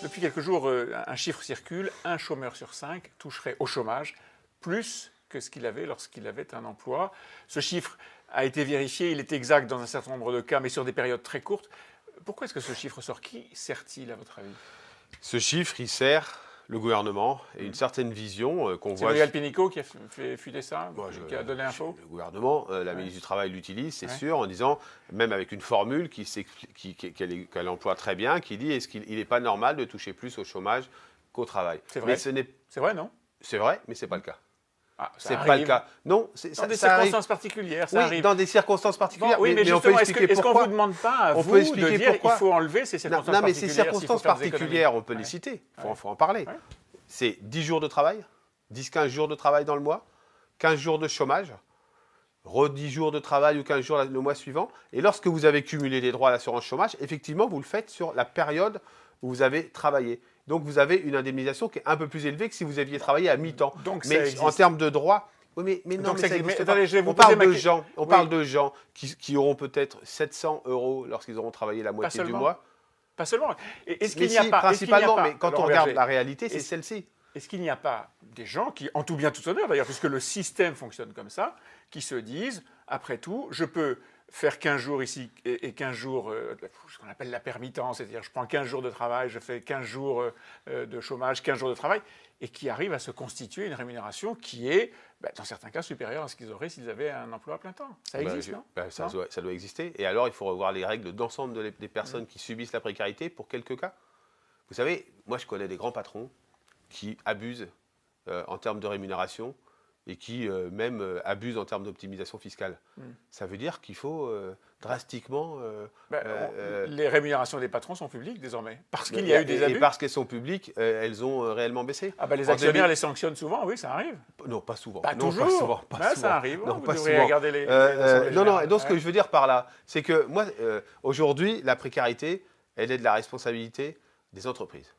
Depuis quelques jours, un chiffre circule, un chômeur sur 5 toucherait au chômage plus que ce qu'il avait lorsqu'il avait un emploi. Ce chiffre a été vérifié, il est exact dans un certain nombre de cas, mais sur des périodes très courtes. Pourquoi est-ce que ce chiffre sort? Qui sert-il à votre avis? Ce chiffre, il sert le gouvernement et une certaine vision qu'on voit. C'est Muriel Pénicaud qui a fait fuiter ça, Moi, qui a donné l'info? Le gouvernement, la ministre du Travail l'utilise, c'est sûr, en disant, même avec une formule qu'elle emploie très bien, qui dit est-ce qu'il n'est pas normal de toucher plus au chômage qu'au travail? C'est vrai. C'est vrai, non? C'est vrai, mais c'est pas le cas. Ah, c'est pas le cas. Non, dans des circonstances particulières, ça arrive. Dans des circonstances particulières. Bon, oui, mais on peut expliquer pourquoi. Est-ce qu'on ne vous demande pas à vous de dire qu'il faut enlever ces circonstances particulières? Non, mais ces circonstances particulières, on peut les citer. Il faut en parler. Ouais. C'est 10 jours de travail, 10-15 jours de travail dans le mois, 15 jours de chômage, 10 jours de travail ou 15 jours le mois suivant. Et lorsque vous avez cumulé les droits à l'assurance chômage, effectivement, vous le faites sur la période où vous avez travaillé. Donc, vous avez une indemnisation qui est un peu plus élevée que si vous aviez travaillé à mi-temps. Mais en termes de droits, oui, mais non, mais ça existe pas. On parle de gens qui auront peut-être 700 € lorsqu'ils auront travaillé la moitié du mois. Pas seulement. Est-ce qu'il n'y a pas, principalement, mais quand on regarde la réalité, c'est celle-ci. Est-ce qu'il n'y a pas des gens qui, en tout bien tout honneur d'ailleurs, puisque le système fonctionne comme ça, qui se disent, après tout, je peux faire 15 jours ici et 15 jours, ce qu'on appelle la permittence, c'est-à-dire je prends 15 jours de travail, je fais 15 jours de chômage, 15 jours de travail, et qui arrivent à se constituer une rémunération qui est, dans certains cas, supérieure à ce qu'ils auraient s'ils avaient un emploi à plein temps. Ça existe, non? Ça doit exister. Et alors, il faut revoir les règles d'ensemble des personnes qui subissent la précarité pour quelques cas. Vous savez, moi, je connais des grands patrons qui abusent en termes de rémunération et qui même abusent en termes d'optimisation fiscale. Ça veut dire qu'il faut drastiquement... les rémunérations des patrons sont publiques désormais, parce qu'il y a eu des abus. Et parce qu'elles sont publiques, elles ont réellement baissé. Les actionnaires les sanctionnent souvent, oui, ça arrive. Non, pas souvent. Pas toujours. Ça arrive, non, vous pas devriez souvent. regarder les non, et donc ce que je veux dire par là, c'est que moi, aujourd'hui, la précarité, elle est de la responsabilité des entreprises.